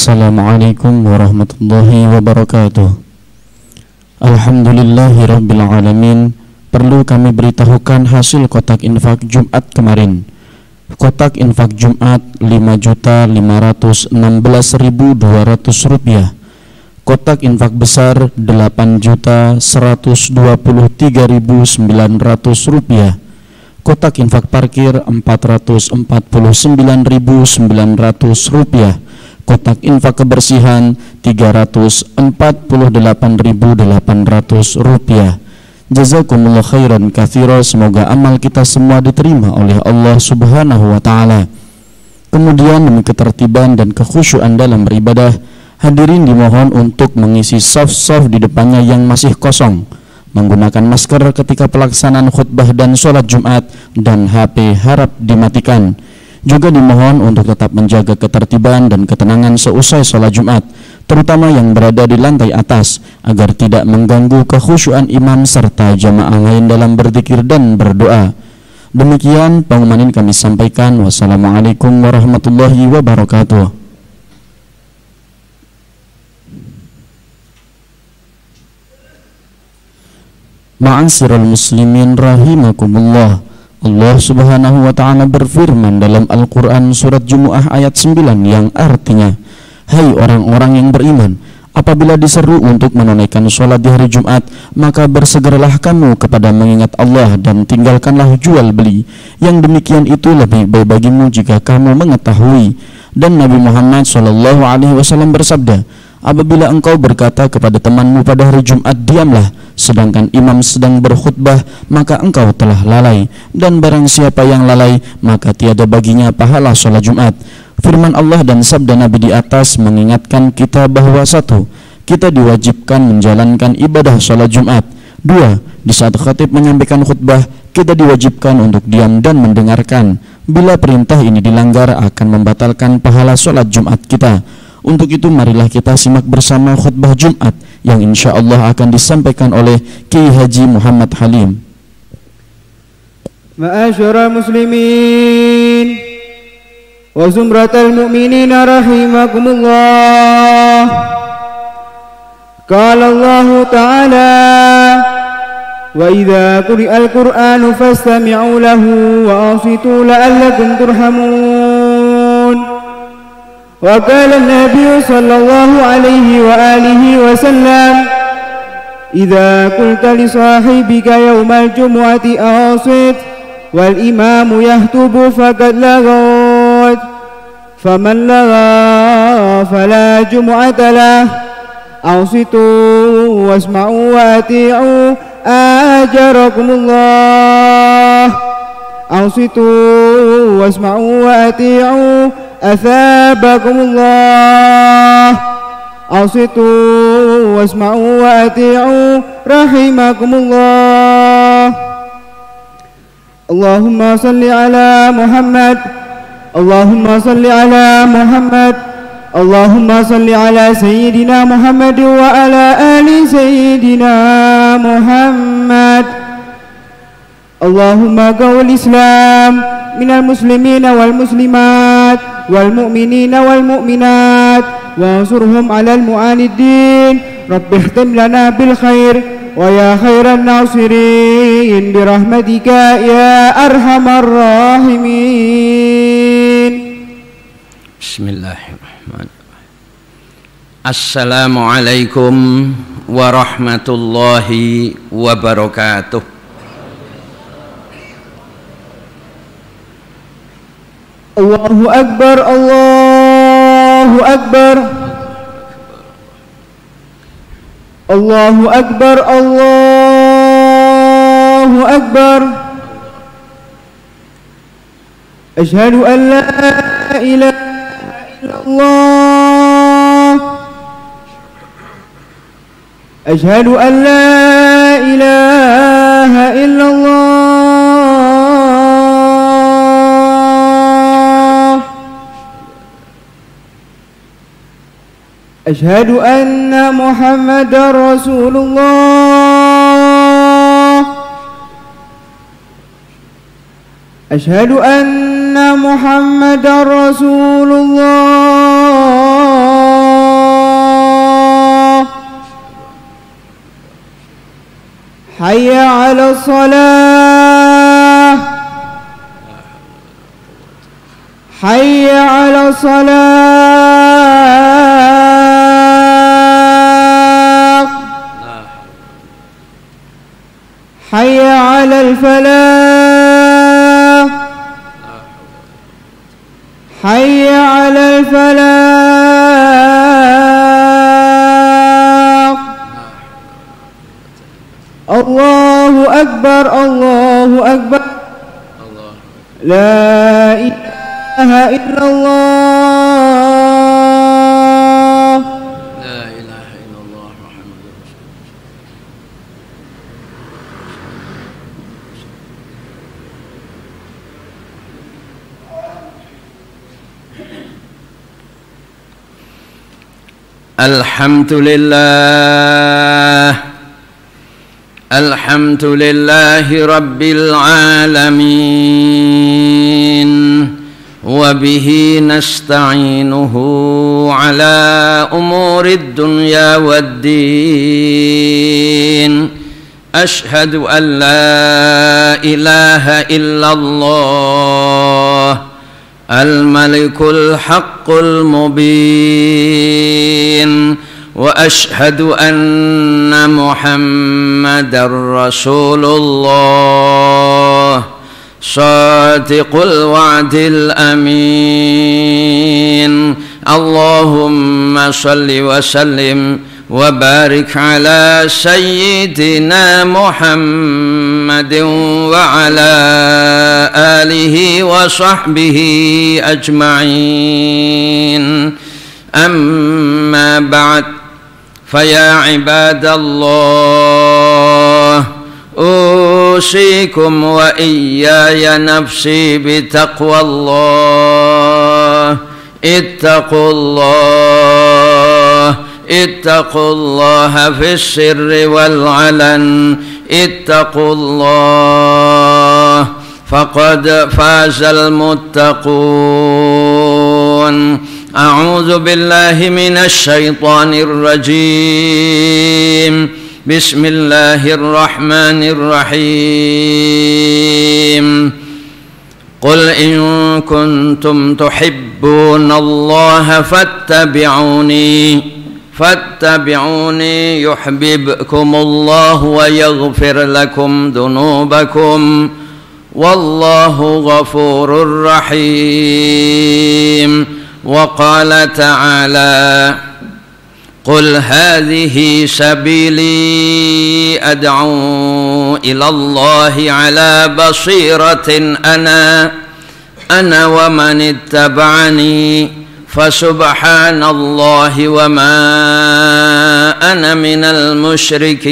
Assalamualaikum warahmatullahi wabarakatuh. Alhamdulillahirrabbilalamin. Perlu kami beritahukan hasil kotak infak Jumat kemarin. Kotak infak Jumat Rp5.516.200. Kotak infak besar Rp8.123.900. Kotak infak parkir Rp449.900. Kotak infak kebersihan Rp348.800. Jazakumullah khairan katsira. Semoga amal kita semua diterima oleh Allah Subhanahu wa taala. Kemudian demi ketertiban dan kekhusyuan dalam beribadah, hadirin dimohon untuk mengisi saf-saf di depannya yang masih kosong, menggunakan masker ketika pelaksanaan khutbah dan sholat Jumat, dan HP harap dimatikan. Juga dimohon untuk tetap menjaga ketertiban dan ketenangan seusai sholat Jumat, terutama yang berada di lantai atas, agar tidak mengganggu kekhusyuan imam serta jamaah lain dalam berzikir dan berdoa. Demikian pengumuman ini kami sampaikan. Wassalamualaikum warahmatullahi wabarakatuh. Ma'asyiral muslimin rahimakumullah. Allah Subhanahu wa ta'ala berfirman dalam Al-Quran surat Jumu'ah ayat 9 yang artinya, hai orang-orang yang beriman, apabila diseru untuk menunaikan sholat di hari Jumat, maka bersegeralah kamu kepada mengingat Allah dan tinggalkanlah jual beli. Yang demikian itu lebih baik bagimu jika kamu mengetahui. Dan Nabi Muhammad SAW bersabda, apabila engkau berkata kepada temanmu pada hari Jumat, diamlah, sedangkan imam sedang berkhutbah, maka engkau telah lalai. Dan barang siapa yang lalai, maka tiada baginya pahala sholat Jumat. Firman Allah dan sabda Nabi di atas mengingatkan kita bahwa 1. Kita diwajibkan menjalankan ibadah sholat Jumat. 2. Di saat khatib menyampaikan khutbah, kita diwajibkan untuk diam dan mendengarkan. Bila perintah ini dilanggar, akan membatalkan pahala sholat Jumat kita. Untuk itu marilah kita simak bersama khutbah Jumat yang insya Allah akan disampaikan oleh Kiai Haji Muhammad Halim. Ma'asyiral muslimin wa zumratal mu'minin rahimakumullah. Qala Allah Ta'ala, wa idza quri'al Qur'anu fastami'u lahu wa ansitu la'allakum turhamun. وقال النبي صلى الله عليه وآله وسلم إذا قلت لصاحبك يوم الجمعة أنصت والإمام يخطب فقد لغوت فمن لغى فلا جمعة له أنصتوا واسمعوا وأطيعوا أجركم الله أنصتوا واسمعوا وأطيعوا أثابكم الله أنصتوا واسمعوا وأطيعوا رحمكم الله. اللهم صل على محمد اللهم صل على محمد اللهم صل على سيدنا محمد وعلى آل سيدنا محمد. اللهم قو الإسلام من المسلمين والمسلمات والمؤمنين والمؤمنات وانصرهم على المعاندين. رب اختم لنا بالخير ويا خير الناصرين برحمتك يا أرحم الراحمين. Bismillahirrahmanirrahim. Assalamualaikum warahmatullahi wabarakatuh. Allahu Akbar, Allahu Akbar, Allahu Akbar, Allahu Akbar. Asyhadu an la ilaha illallah. Asyhadu an la ilaha illallah. أشهد أن محمد رسول الله. أشهد أن محمد رسول الله. حي على الصلاة حي على الصلاة حي على الفلاح حي على الفلاح الله أكبر الله أكبر لا إله إلا الله لا إله إلا الله محمد رسول الله. الحمد لله الحمد لله رب العالمين وبه نستعينه على أمور الدنيا والدين أشهد أن لا إله إلا الله الملك الحق المبين وأشهد أن محمدًا رسول الله صادق الوعد الأمين اللهم صل وسلم وبارك على سيدنا محمد وعلى آله وصحبه أجمعين أما بعد فيا عباد الله أوصيكم وإياي نفسي بتقوى الله اتقوا الله اتقوا الله في السر والعلن اتقوا الله فقد فاز المتقون أعوذ بالله من الشيطان الرجيم بسم الله الرحمن الرحيم قل إن كنتم تحبون الله فاتبعوني يحببكم الله ويغفر لكم ذنوبكم والله غفور رحيم وقال تعالى قل هذه سبيلي أدعو إلى الله على بصيرة أنا ومن اتبعني فسبحان الله وما أنا من المشركين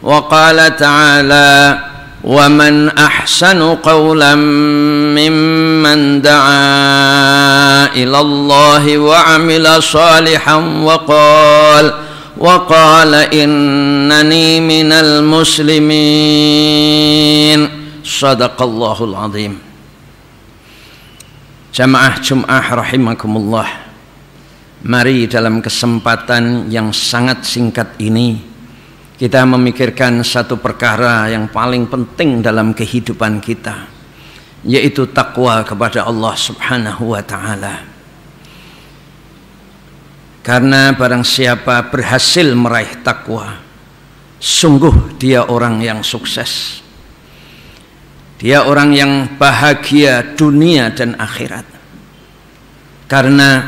وقال تعالى ومن أحسن قولا ممن دعا إلى الله وعمل صالحا وقال إنني من المسلمين صدق الله العظيم. Jamaah Jum'ah rahimakumullah, mari dalam kesempatan yang sangat singkat ini kita memikirkan satu perkara yang paling penting dalam kehidupan kita, yaitu takwa kepada Allah Subhanahu wa ta'ala. Karena barang siapa berhasil meraih takwa, sungguh dia orang yang sukses. Dia orang yang bahagia dunia dan akhirat. Karena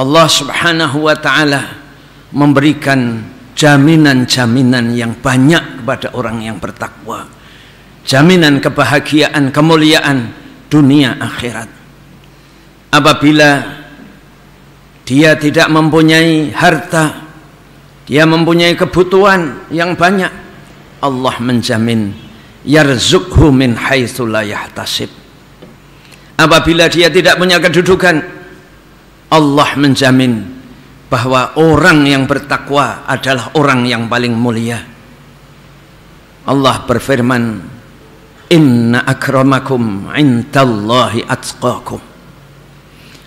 Allah Subhanahu wa ta'ala memberikan jaminan-jaminan yang banyak kepada orang yang bertakwa. Jaminan kebahagiaan, kemuliaan dunia akhirat. Apabila dia tidak mempunyai harta, dia mempunyai kebutuhan yang banyak, Allah menjamin yarzuqhu min haitsu la yahtasib. Apabila dia tidak punya kedudukan, Allah menjamin bahwa orang yang bertakwa adalah orang yang paling mulia. Allah berfirman, inna akramakum indallahi atqakum.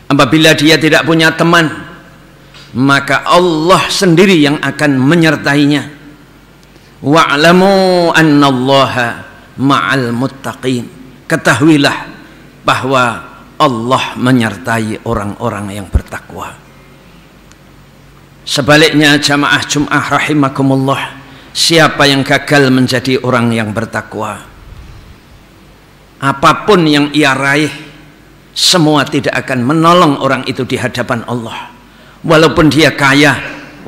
Apabila dia tidak punya teman, maka Allah sendiri yang akan menyertainya. Wa'lamu annallaha ma'al muttaqin. Ketahuilah bahwa Allah menyertai orang-orang yang bertakwa. Sebaliknya jamaah Jum'ah rahimakumullah, siapa yang gagal menjadi orang yang bertakwa, apapun yang ia raih, semua tidak akan menolong orang itu di hadapan Allah. Walaupun dia kaya,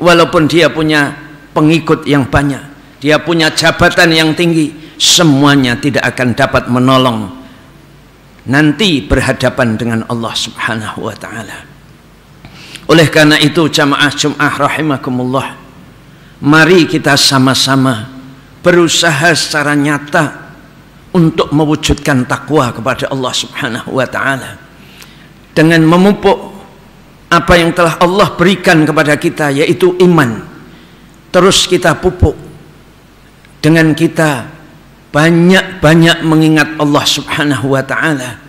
walaupun dia punya pengikut yang banyak, dia punya jabatan yang tinggi, semuanya tidak akan dapat menolong nanti berhadapan dengan Allah Subhanahu wa ta'ala. Oleh karena itu jamaah Jum'ah rahimakumullah, mari kita sama-sama berusaha secara nyata untuk mewujudkan takwa kepada Allah Subhanahu wa ta'ala dengan memupuk apa yang telah Allah berikan kepada kita, yaitu iman. Terus kita pupuk dengan kita banyak-banyak mengingat Allah Subhanahu wa ta'ala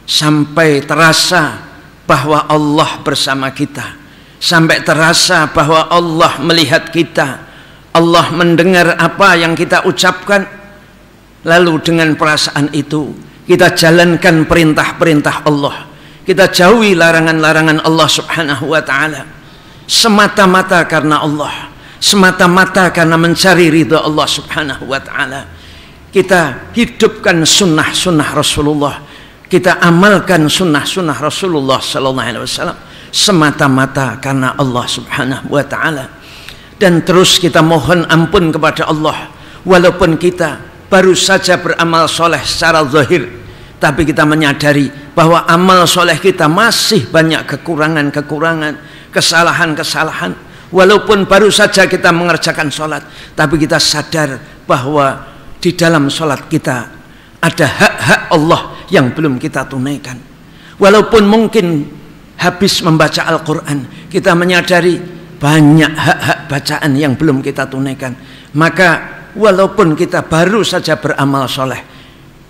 sampai terasa bahwa Allah bersama kita, sampai terasa bahwa Allah melihat kita, Allah mendengar apa yang kita ucapkan. Lalu dengan perasaan itu kita jalankan perintah-perintah Allah, kita jauhi larangan-larangan Allah Subhanahu wa ta'ala, semata-mata karena Allah, semata-mata karena mencari ridha Allah Subhanahu wa ta'ala. Kita hidupkan sunnah-sunnah Rasulullah, kita amalkan sunnah-sunnah Rasulullah sallallahu alaihi wasallam semata-mata karena Allah Subhanahu wa ta'ala. Dan terus kita mohon ampun kepada Allah, walaupun kita baru saja beramal soleh secara zahir, tapi kita menyadari bahwa amal soleh kita masih banyak kekurangan-kekurangan, kesalahan-kesalahan. Walaupun baru saja kita mengerjakan sholat, tapi kita sadar bahwa di dalam sholat kita ada hak-hak Allah yang belum kita tunaikan. Walaupun mungkin habis membaca Al-Quran, kita menyadari banyak hak-hak bacaan yang belum kita tunaikan. Maka walaupun kita baru saja beramal soleh,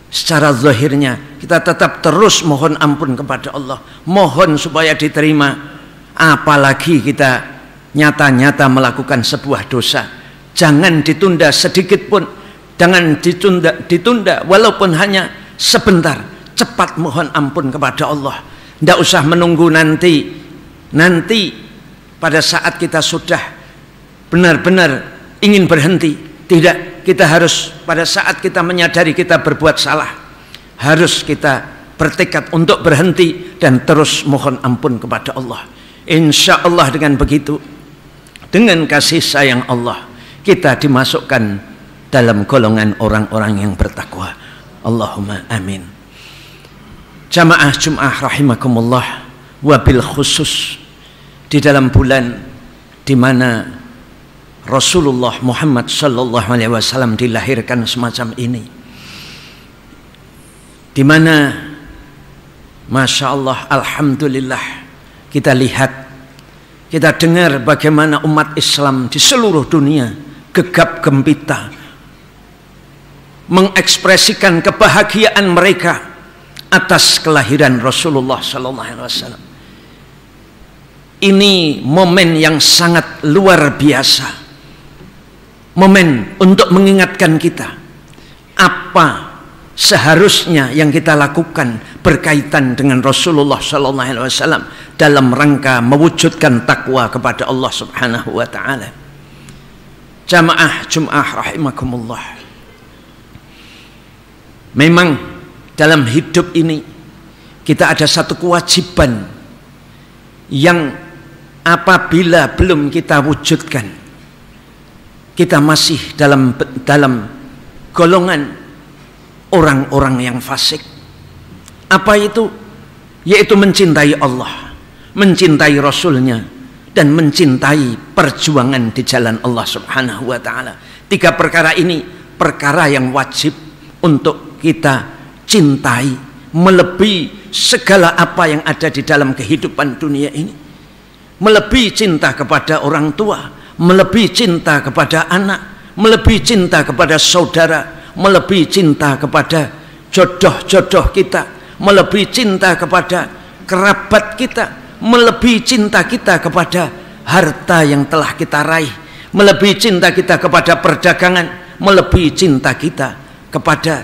secara zahirnya kita tetap terus mohon ampun kepada Allah, mohon supaya diterima. Apalagi kita nyata-nyata melakukan sebuah dosa, jangan ditunda sedikit pun, jangan ditunda walaupun hanya sebentar. Cepat mohon ampun kepada Allah. Tidak usah menunggu nanti pada saat kita sudah benar-benar ingin berhenti. Tidak, kita harus pada saat kita menyadari kita berbuat salah, harus kita bertekad untuk berhenti dan terus mohon ampun kepada Allah. Insya Allah dengan begitu, dengan kasih sayang Allah, kita dimasukkan dalam golongan orang-orang yang bertakwa. Allahumma amin. Jamaah Jum'ah rahimakumullah, wabil khusus di dalam bulan di mana Rasulullah Muhammad sallallahu alaihi wasallam dilahirkan semacam ini, di mana Masya Allah, alhamdulillah, kita lihat, kita dengar bagaimana umat Islam di seluruh dunia gegap gempita mengekspresikan kebahagiaan mereka atas kelahiran Rasulullah sallallahu alaihi wasallam. Ini momen yang sangat luar biasa, momen untuk mengingatkan kita apa seharusnya yang kita lakukan berkaitan dengan Rasulullah sallallahu alaihi wasallam dalam rangka mewujudkan takwa kepada Allah Subhanahu wa taala. Jamaah Jum'ah rahimakumullah, memang dalam hidup ini kita ada satu kewajiban yang apabila belum kita wujudkan, kita masih dalam golongan orang-orang yang fasik. Apa itu? Yaitu mencintai Allah, mencintai Rasulnya, dan mencintai perjuangan di jalan Allah Subhanahu wa ta'ala. Tiga perkara ini perkara yang wajib untuk kita cintai, melebihi segala apa yang ada di dalam kehidupan dunia ini. Melebihi cinta kepada orang tua, melebihi cinta kepada anak, melebihi cinta kepada saudara, melebihi cinta kepada jodoh-jodoh kita, melebihi cinta kepada kerabat kita, melebihi cinta kita kepada harta yang telah kita raih, melebihi cinta kita kepada perdagangan, melebihi cinta kita kepada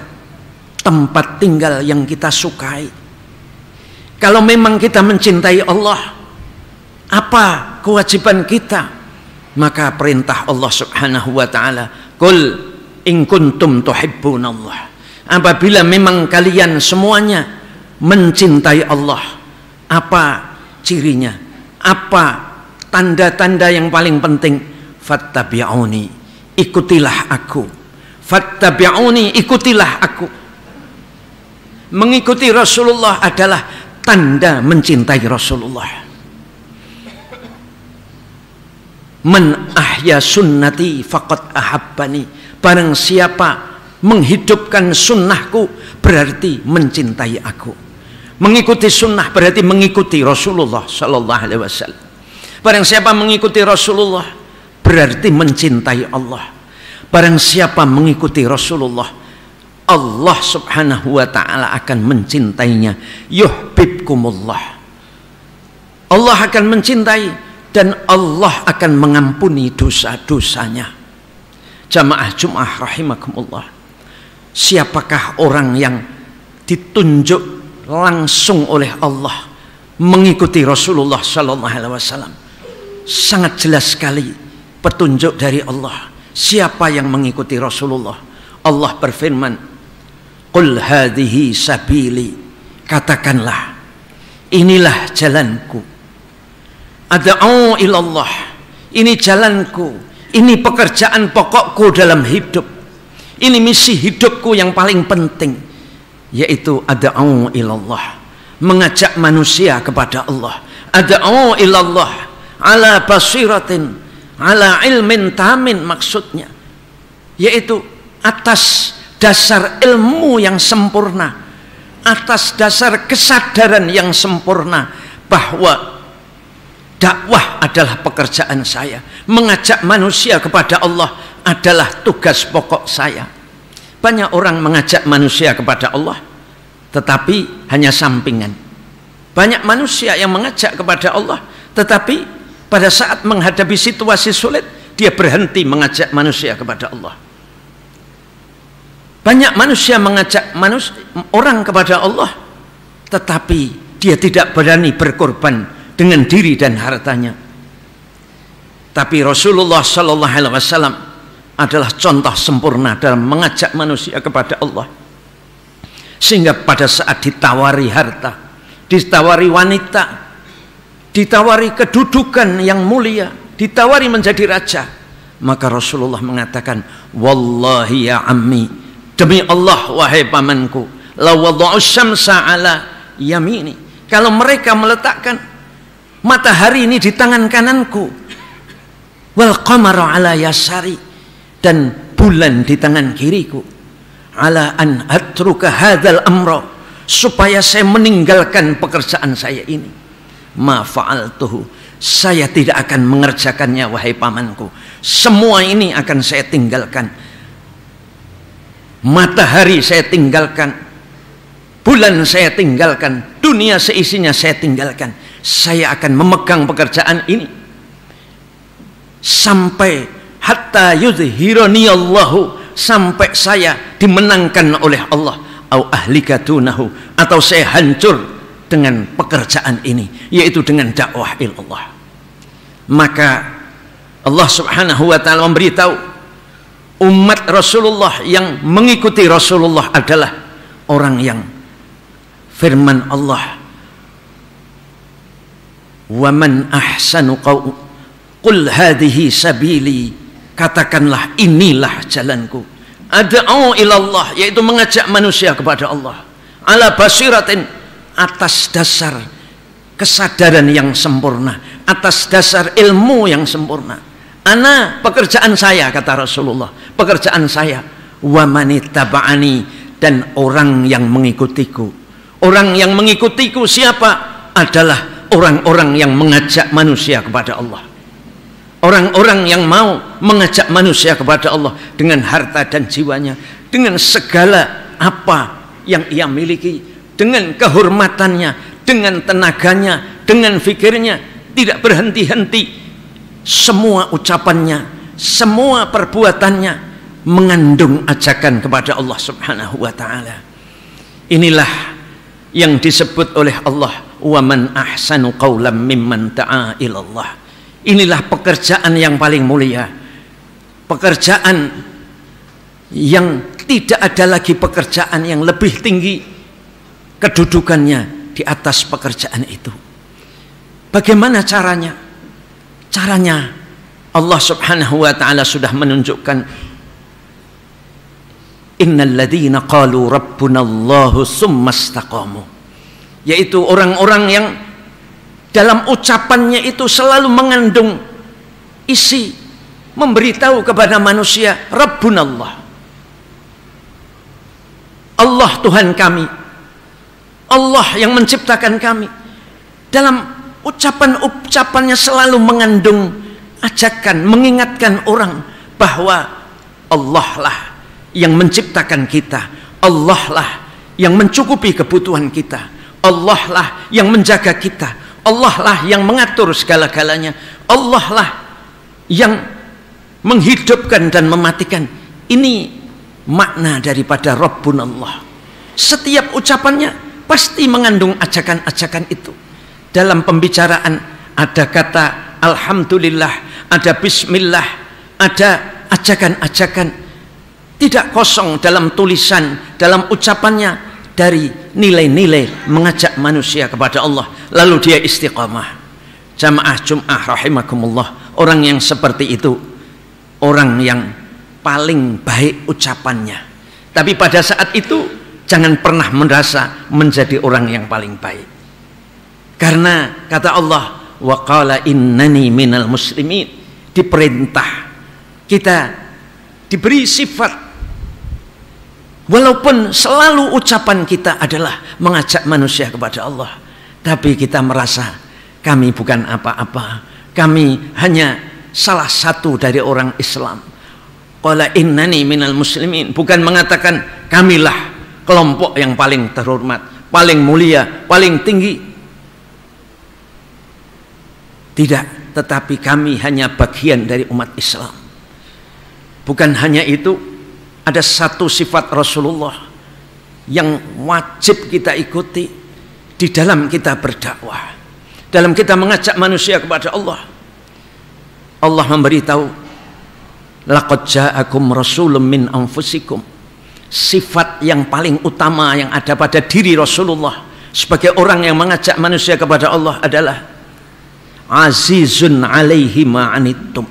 tempat tinggal yang kita sukai. Kalau memang kita mencintai Allah, apa kewajiban kita? Maka perintah Allah Subhanahu wa taala, "Qul in kuntum tuhibbunallah." Apabila memang kalian semuanya mencintai Allah, apa cirinya? Apa tanda-tanda yang paling penting? Fattabi'uni, ikutilah aku. Fattabi'uni, ikutilah aku. Mengikuti Rasulullah adalah tanda mencintai Rasulullah. Man ahya sunnati faqad ahabbani. Barang siapa menghidupkan sunnahku berarti mencintai aku. Mengikuti sunnah berarti mengikuti Rasulullah sallallahu alaihi wasallam. Barang siapa mengikuti Rasulullah berarti mencintai Allah. Barang siapa mengikuti Rasulullah, Allah Subhanahu wa taala akan mencintainya. Yuhibbukumullah. Allah akan mencintai dan Allah akan mengampuni dosa-dosanya. Jamaah Jumat rahimakumullah. Siapakah orang yang ditunjuk langsung oleh Allah mengikuti Rasulullah sallallahu alaihi wasallam? Sangat jelas sekali petunjuk dari Allah. Siapa yang mengikuti Rasulullah? Allah berfirman, "Qul hadhihi sabili." Katakanlah, inilah jalanku. Ad'u ilallah. Ini jalanku. Ini pekerjaan pokokku dalam hidup. Ini misi hidupku yang paling penting, yaitu ad'u ilallah, mengajak manusia kepada Allah. Ad'u ilallah ala basiratin, ala ilmin tamin, maksudnya yaitu atas dasar ilmu yang sempurna, atas dasar kesadaran yang sempurna bahwa dakwah adalah pekerjaan saya, mengajak manusia kepada Allah adalah tugas pokok saya. Banyak orang mengajak manusia kepada Allah tetapi hanya sampingan. Banyak manusia yang mengajak kepada Allah tetapi pada saat menghadapi situasi sulit dia berhenti mengajak manusia kepada Allah. Banyak manusia mengajak orang kepada Allah tetapi dia tidak berani berkorban dengan diri dan hartanya. Tapi Rasulullah sallallahu alaihi wasallam adalah contoh sempurna dalam mengajak manusia kepada Allah. Sehingga pada saat ditawari harta, ditawari wanita, ditawari kedudukan yang mulia, ditawari menjadi raja, maka Rasulullah mengatakan, "Wallahi ya ammi, demi Allah wahai pamanku, la wada'u syamsa ala yamini." Kalau mereka meletakkan matahari ini di tangan kananku, wal qamara ala yasari, dan bulan di tangan kiriku, ala an atruka hadzal amra, supaya saya meninggalkan pekerjaan saya ini, ma fa'altuhu, saya tidak akan mengerjakannya wahai pamanku. Semua ini akan saya tinggalkan. Matahari saya tinggalkan, bulan saya tinggalkan, dunia seisinya saya tinggalkan. Saya akan memegang pekerjaan ini sampai hatta yuzhirani Allahu, sampai saya dimenangkan oleh Allah, au ahlikatunahu, atau saya hancur dengan pekerjaan ini, yaitu dengan dakwah ilallah. Maka Allah Subhanahu wa taala memberitahu umat Rasulullah yang mengikuti Rasulullah adalah orang yang firman Allah, wa man ahsanu qul hadhihi sabili, katakanlah inilah jalanku, ad'u ilallah, yaitu mengajak manusia kepada Allah, ala basiratin, atas dasar kesadaran yang sempurna, atas dasar ilmu yang sempurna. Ana, pekerjaan saya, kata Rasulullah, pekerjaan saya, wa manittaba'ani, dan orang yang mengikutiku. Orang yang mengikutiku siapa? Adalah orang-orang yang mengajak manusia kepada Allah. Orang-orang yang mau mengajak manusia kepada Allah dengan harta dan jiwanya, dengan segala apa yang ia miliki, dengan kehormatannya, dengan tenaganya, dengan fikirnya, tidak berhenti-henti semua ucapannya, semua perbuatannya mengandung ajakan kepada Allah Subhanahu wa taala. Inilah yang disebut oleh Allah, wa man ahsanu qawlan mimman da'a ilallah. Inilah pekerjaan yang paling mulia, pekerjaan yang tidak ada lagi pekerjaan yang lebih tinggi kedudukannya di atas pekerjaan itu. Bagaimana caranya? Caranya Allah Subhanahu wa taala sudah menunjukkan, innal ladzina qalu rabbunallahu tsumma istaqamu, yaitu orang-orang yang dalam ucapannya itu selalu mengandung isi memberitahu kepada manusia Rabbunallah, Allah Tuhan kami, Allah yang menciptakan kami. Dalam ucapan-ucapannya selalu mengandung ajakan, mengingatkan orang bahwa Allah lah yang menciptakan kita, Allah lah yang mencukupi kebutuhan kita, Allah lah yang menjaga kita, Allah lah yang mengatur segala-galanya, Allah lah yang menghidupkan dan mematikan. Ini makna daripada Rabbunallah. Setiap ucapannya pasti mengandung ajakan-ajakan itu. Dalam pembicaraan ada kata alhamdulillah, ada bismillah, ada ajakan-ajakan. Tidak kosong dalam tulisan, dalam ucapannya, dari nilai-nilai mengajak manusia kepada Allah. Lalu dia istiqamah. Jamaah Jum'ah rahimakumullah, orang yang seperti itu orang yang paling baik ucapannya. Tapi pada saat itu jangan pernah merasa menjadi orang yang paling baik, karena kata Allah, wa qala innani minal muslimin. Diperintah kita, diberi sifat, walaupun selalu ucapan kita adalah mengajak manusia kepada Allah, tapi kita merasa kami bukan apa-apa, kami hanya salah satu dari orang Islam. Qala innani minal muslimin, bukan mengatakan kamilah kelompok yang paling terhormat, paling mulia, paling tinggi. Tidak, tetapi kami hanya bagian dari umat Islam. Bukan hanya itu, ada satu sifat Rasulullah yang wajib kita ikuti di dalam kita berdakwah, dalam kita mengajak manusia kepada Allah. Allah memberitahu, laqad ja'akum rasulun min anfusikum. Sifat yang paling utama yang ada pada diri Rasulullah sebagai orang yang mengajak manusia kepada Allah adalah azizun alaihi ma'anittum.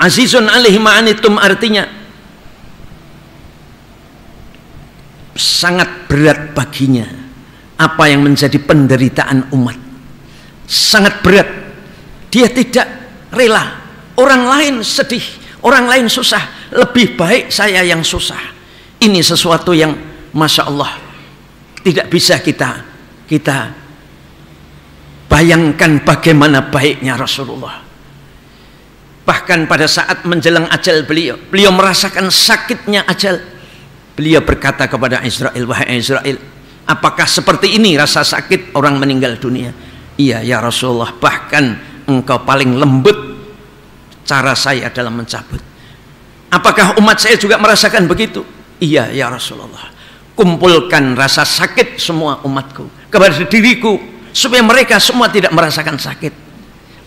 Azizun alaihi ma'anittum artinya sangat berat baginya apa yang menjadi penderitaan umat. Sangat berat. Dia tidak rela orang lain sedih, orang lain susah, lebih baik saya yang susah. Ini sesuatu yang Masya Allah tidak bisa kita bayangkan bagaimana baiknya Rasulullah. Bahkan pada saat menjelang ajal beliau merasakan sakitnya ajal. Beliau berkata kepada Israel, wahai Israel, apakah seperti ini rasa sakit orang meninggal dunia? Iya ya Rasulullah, bahkan engkau paling lembut cara saya dalam mencabut. Apakah umat saya juga merasakan begitu? Iya ya Rasulullah, kumpulkan rasa sakit semua umatku kepada diriku supaya mereka semua tidak merasakan sakit.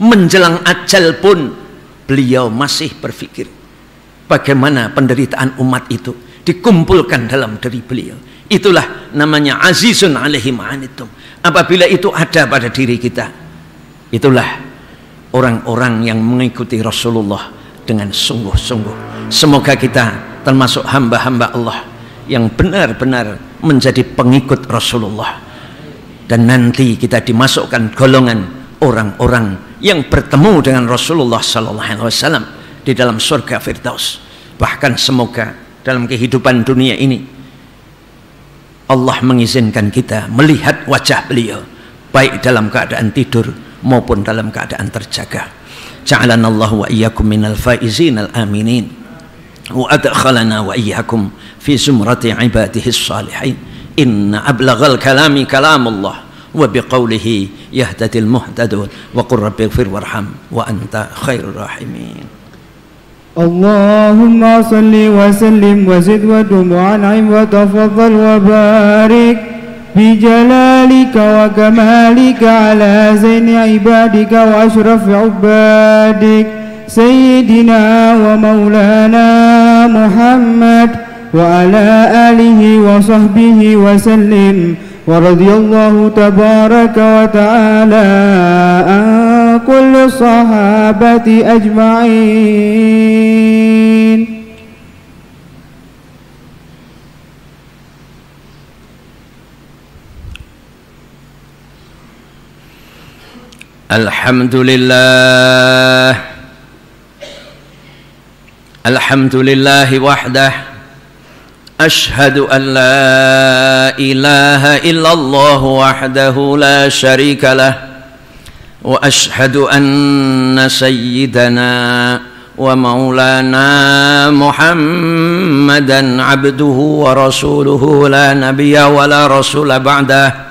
Menjelang ajal pun beliau masih berpikir bagaimana penderitaan umat itu dikumpulkan dalam diri beliau. Itulah namanya azizun alaihi ma'anittum. Apabila itu ada pada diri kita, itulah orang-orang yang mengikuti Rasulullah dengan sungguh-sungguh. Semoga kita termasuk hamba-hamba Allah yang benar-benar menjadi pengikut Rasulullah, dan nanti kita dimasukkan golongan orang-orang yang bertemu dengan Rasulullah SAW di dalam surga Firdaus. Bahkan semoga dalam kehidupan dunia ini Allah mengizinkan kita melihat wajah beliau, baik dalam keadaan tidur maupun dalam keadaan terjaga. Ja'alana Allah wa iyyakum minal faizin al aminin wa adkhalana wa iyyakum fi zumrati ibadihi salihin. Inna ablaghal kalami kalamullah wa biqaulihi yahtadil muhtadun wa qur rabbighfir warham wa anta khairur rahimin. Allahumma salli wa sallim wa zid wa dum wa an'im wa tafaddal wa barik bi jalalika wa kamalika ala zaini ibadika wa ashraf ibadik sayyidina wa maulana Muhammad wa ala alihi wa sahbihi wa sallim wa radiyallahu tabaraka wa ta'ala an kulli sahabati ajma'in. Alhamdulillah, alhamdulillahi wahdah, ashhadu an la ilaha illallah wahdahu la syarika lah, wa ashhadu anna sayyidana wa maulana Muhammadan abduhu wa rasuluhu la nabiyya wa la rasula ba'dah.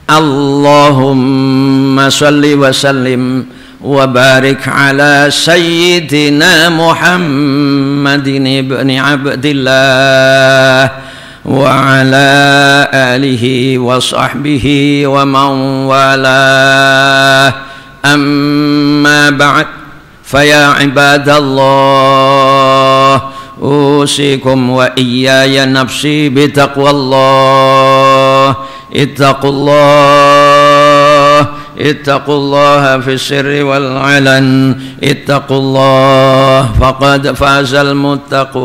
Allahumma salli wa sallim wa barik ala sayyidina Muhammadin ibni Abdillah wa ala alihi wa sahbihi wa man walah. Amma ba'd, faya ibadallah, usikum wa iyaya nafsi bitaqwallah. ittaqullaha fi sirri wal alan, ittaqullah faqad fazal muttaqun.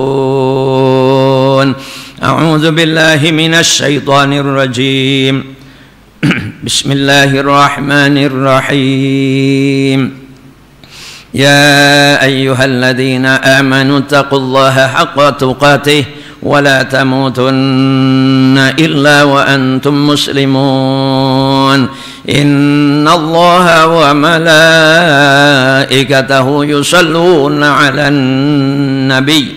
A'udzu billahi minasy syaithanir rajim. Bismillahirrahmanirrahim. Ya ayyuhalladzina amanu taqullaha haqqa tuqatih wa la tamutunna illa wa antum muslimun. Innallaha wa malaikatahu yusalluna 'alan nabiy.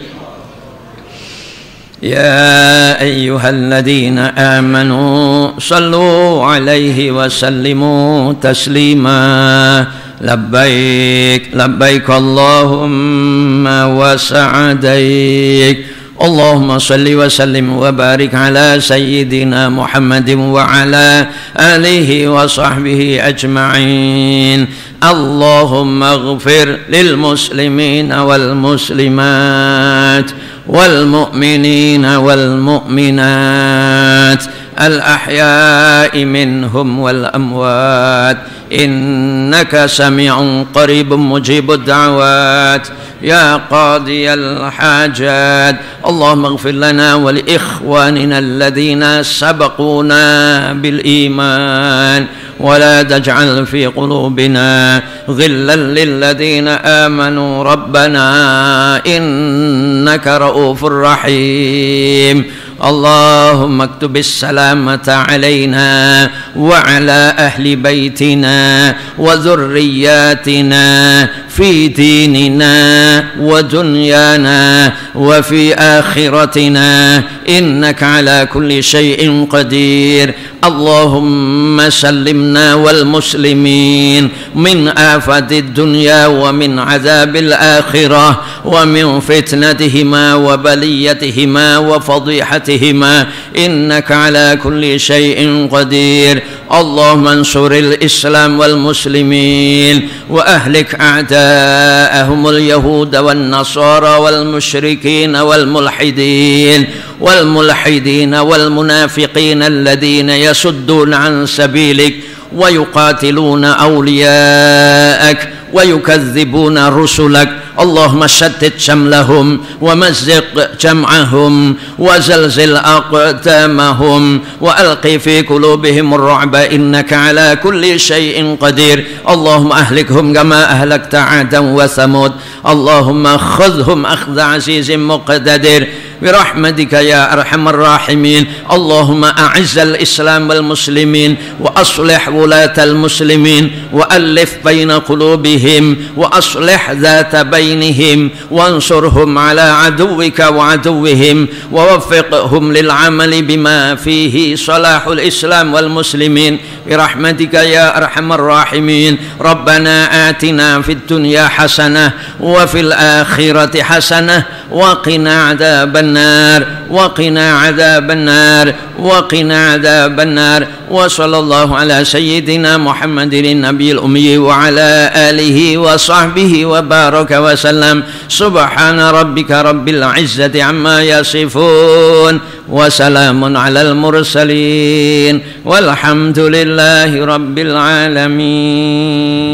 Ya ayyuhalladzina amanu sallu 'alaihi wa sallimu taslima. Labbaik labbaik Allahumma wa sa'adaik. Allahumma salli wa sallim wa barik ala sayyidina Muhammadin wa ala alihi wa sahbihi ajma'in. Allahumma ighfir lil muslimina wal muslimat wal mu'minina wal mu'minat al ahya'i minhum wal amwat. Innaka sami'un qaribun mujibud da'awat ya qadiyal hajat. Allahumma ighfir lana wa li ikhwanina alladhina sabaquna bil iman wa la taj'al fi qulubina ghillan lil ladhina amanu rabbana innaka ra'ufur rahim. Allahumma aktubis salamata alaina wa ala ahli baitina wa dhurriyyatina fi dinina wa dunyana wa fi akhiratina innaka ala kulli shay'in qadir. Allahumma sallimna wal muslimin min afatid dunya wa min azabil akhirah wa min fitnatihima wa baliyatihima wa fadihatihima innaka ala kulli shay'in qadir. Allahumma ansuril islam wal muslimin wa ahlik a'da'ahumul yahuda wan nasara wal musyrikin wal mulhidin wal munafiqin alladhina yasudduna an sabilik wa yuqatiluna awliya'ak wa yukazzibuna rusulak. Allahumma shaddid shamlahum wa mazziq jam'ahum wa zalzil aqtamahum wa alqi fi qulubihim ar-ru'ba innaka ala kulli shay'in qadir. Allahumma ahlikhum kama ahlakta 'adan wa thamud. Allahumma khudhhum akhdha 'azizin muqtadir. برحمتك يا أرحم الراحمين. اللهم أعز الإسلام والمسلمين وأصلح ولاة المسلمين وألف بين قلوبهم وأصلح ذات بينهم وانصرهم على عدوك وعدوهم ووفقهم للعمل بما فيه صلاح الإسلام والمسلمين برحمتك يا أرحم الراحمين. ربنا آتنا في الدنيا حسنة وفي الآخرة حسنة وقنا عذاب النار وقنا عذاب النار وقنا عذاب النار. وصلى الله على سيدنا محمد النبي الأمي وعلى آله وصحبه وبارك وسلم. سبحان ربك رب العزة عما يصفون وسلام على المرسلين والحمد لله رب العالمين.